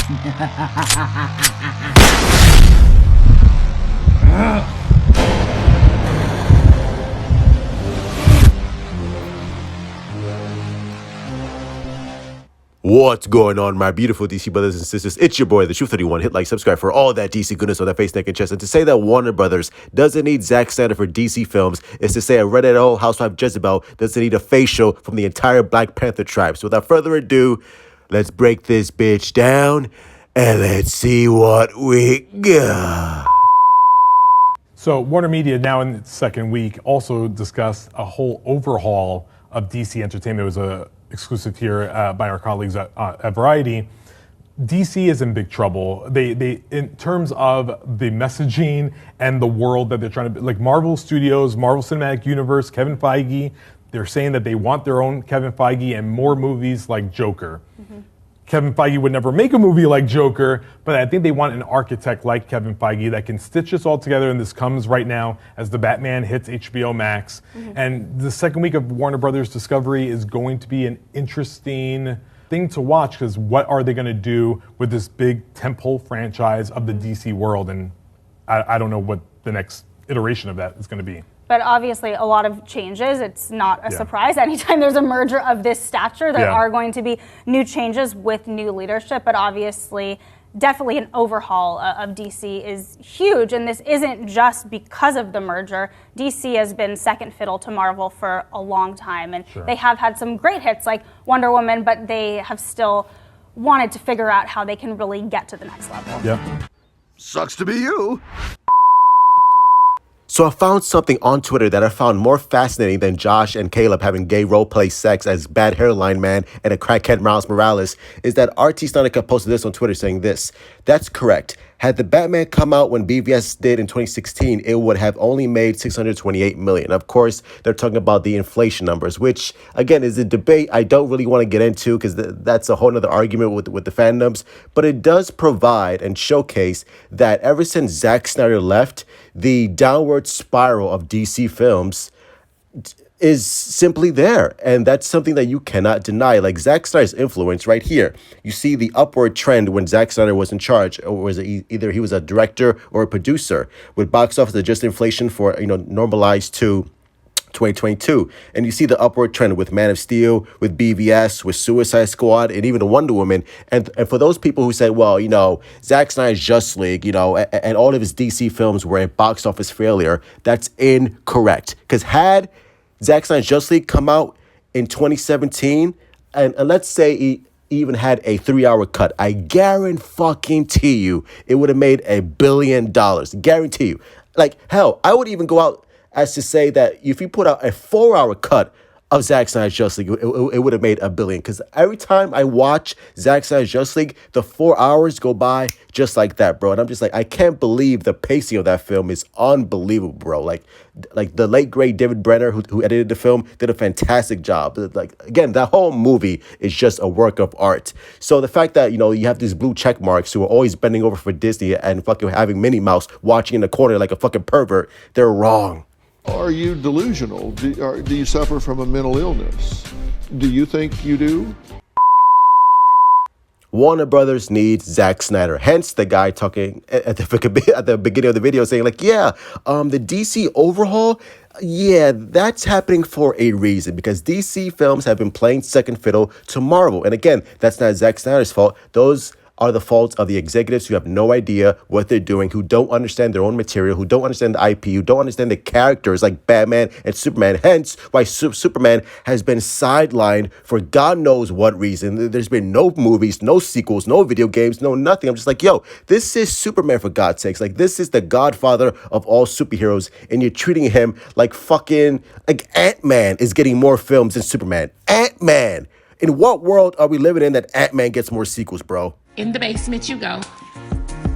What's going on, my beautiful DC brothers and sisters? It's your boy, the Truth 31. Hit like, subscribe for all that DC goodness on that face, neck, and chest. And to say that Warner Brothers doesn't need Zack Snyder for DC films is to say a redheaded old housewife Jezebel doesn't need a facial from the entire Black Panther tribe. So without further ado, let's break this bitch down and let's see what we got. So Warner Media, now in its second week, also discussed a whole overhaul of DC Entertainment. It was a exclusive here by our colleagues at Variety. DC is in big trouble. They in terms of the messaging and the world that they're trying to, like Marvel Studios, Marvel Cinematic Universe, Kevin Feige, they're saying that they want their own Kevin Feige and more movies like Joker. Mm-hmm. Kevin Feige would never make a movie like Joker, but I think they want an architect like Kevin Feige that can stitch this all together, and this comes right now as the Batman hits HBO Max. Mm-hmm. And the second week of Warner Brothers Discovery is going to be an interesting thing to watch, because what are they going to do with this big tentpole franchise of the DC world? And I don't know what the next iteration of that is going to be. But obviously a lot of changes. It's not a surprise. Anytime there's a merger of this stature, there are going to be new changes with new leadership. But obviously, definitely an overhaul of DC is huge. And this isn't just because of the merger. DC has been second fiddle to Marvel for a long time. And they have had some great hits like Wonder Woman, but they have still wanted to figure out how they can really get to the next level. Yeah. Sucks to be you. So I found something on Twitter that I found more fascinating than Josh and Caleb having gay roleplay sex as bad hairline man and a crackhead Miles Morales, is that RT SnyderCut posted this on Twitter saying this: "That's correct. Had the Batman come out when BVS did in 2016, it would have only made $628 million. Of course, they're talking about the inflation numbers, which, again, is a debate I don't really want to get into, because that's a whole other argument with the fandoms. But it does provide and showcase that ever since Zack Snyder left, the downward spiral of DC films is simply there, and that's something that you cannot deny. Like Zack Snyder's influence right here. You see the upward trend when Zack Snyder was in charge, or was it either he was a director or a producer, with box office adjusted inflation for normalized to 2022. And you see the upward trend with Man of Steel, with BVS, with Suicide Squad, and even Wonder Woman. And for those people who say, well, Zack Snyder's Justice League, and all of his DC films were a box office failure, that's incorrect. Because had Zack Snyder's Justice League come out in 2017, and let's say he even had a 3-hour cut, I guarantee you it would have made $1 billion. Guarantee you. Like, hell, I would even go out as to say that if you put out a 4-hour cut of Zack Snyder's Justice League, it would have made $1 billion. Because every time I watch Zack Snyder's Justice League, the 4 hours go by just like that, bro. And I'm just like, I can't believe the pacing of that film is unbelievable, bro. Like the late great David Brenner, who edited the film, did a fantastic job. Like, again, that whole movie is just a work of art. So the fact that, you have these blue check marks who are always bending over for Disney and fucking having Minnie Mouse watching in the corner like a fucking pervert, they're wrong. Are you delusional? Do you suffer from a mental illness? Do you think you do? Warner Brothers needs Zack Snyder. Hence the guy talking at the beginning of the video saying like, the DC overhaul, that's happening for a reason, because DC films have been playing second fiddle to Marvel. And again, that's not Zack Snyder's fault. Those are the faults of the executives who have no idea what they're doing, who don't understand their own material, who don't understand the IP, who don't understand the characters like Batman and Superman. Hence why Superman has been sidelined for God knows what reason. There's been no movies, no sequels, no video games, no nothing. I'm just like, this is Superman, for God's sakes. Like, this is the godfather of all superheroes, and you're treating him like fucking, like Ant-Man is getting more films than Superman. Ant-Man. In what world are we living in that Ant-Man gets more sequels, bro? In the basement you go.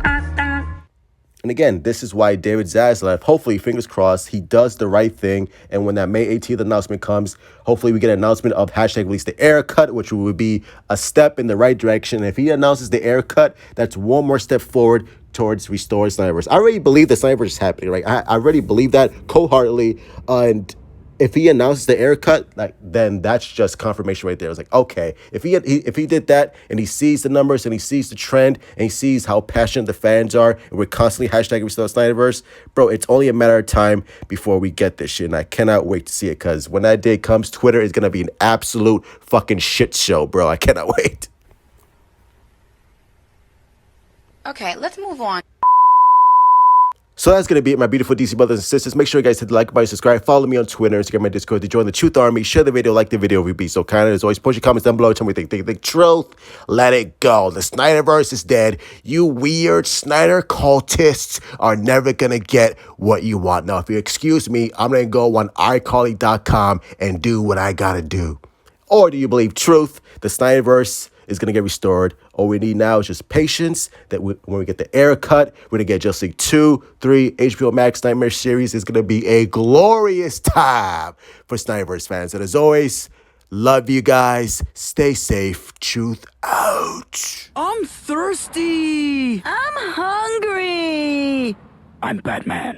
And again, this is why David Zaslav, hopefully, fingers crossed, he does the right thing. And when that May 18th announcement comes, hopefully we get an announcement of #release the air cut, which would be a step in the right direction. And if he announces the air cut, that's one more step forward towards restoring Snyderverse. I already believe that Snyderverse is happening, right? I already believe that wholeheartedly. And if he announces the air cut, like, then that's just confirmation right there. It's like, okay, if he did that and he sees the numbers and he sees the trend and he sees how passionate the fans are, and we're constantly hashtagging Restore Snyderverse, bro, it's only a matter of time before we get this shit, and I cannot wait to see it, because when that day comes, Twitter is gonna be an absolute fucking shit show, bro. I cannot wait. Okay, let's move on. So that's going to be it, my beautiful DC brothers and sisters. Make sure you guys hit the like button, subscribe, follow me on Twitter, Instagram, and Discord to join the Truth Army. Share the video, like the video if you be so kind. As always, post your comments down below. Tell me what you think. Truth, let it go. The Snyderverse is dead. You weird Snyder cultists are never going to get what you want. Now, if you excuse me, I'm going to go on iCarly.com and do what I got to do. Or do you believe truth? The Snyderverse is going to get restored. All we need now is just patience that when we get the air cut, we're going to get Justice League 2, 3, HBO Max Nightmare series. It's going to be a glorious time for Snyderverse fans. And as always, love you guys. Stay safe. Truth out. I'm thirsty. I'm hungry. I'm Batman.